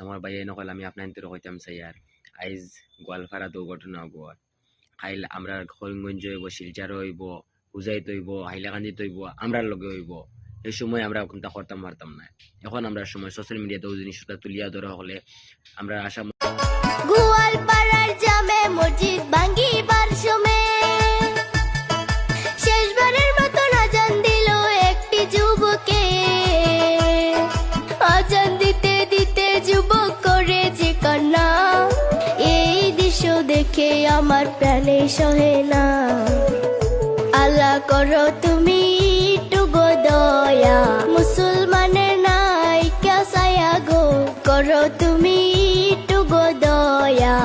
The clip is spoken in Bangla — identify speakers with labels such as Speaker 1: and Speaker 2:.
Speaker 1: আমার ভাই নকল আমি আপনার তোর কইতাম চাই আর আইজ গোয়ালপাড়া দুর্ঘটনা হবো খাইল আমরা করিমগঞ্জ হইব শিলচার হইব হুজাইত হইব হাইলাকান্দিত হইব আমরার লগে হইব এই সময় আমরা কোনটা করতাম পারতাম না এখন আমরা সময় সোশ্যাল মিডিয়াতে ওই জিনিসটা তুলিয়া ধরা হলে আমরা আশা
Speaker 2: গোয়ালপাড়ার জামে মসজিদ ভাঙ্গিবার সময় শেষবারের মতো আজান দিল একটি যুবকে আজান দিতে দিতে যুবক করে যে কান্না এই দৃশ্য দেখে আমার প্রাণে সহে না আল্লাহ করো তুমি একটু গো দয়া মুসলমানের নাই কে সায়া গো করো তুমি একটু গো দয়া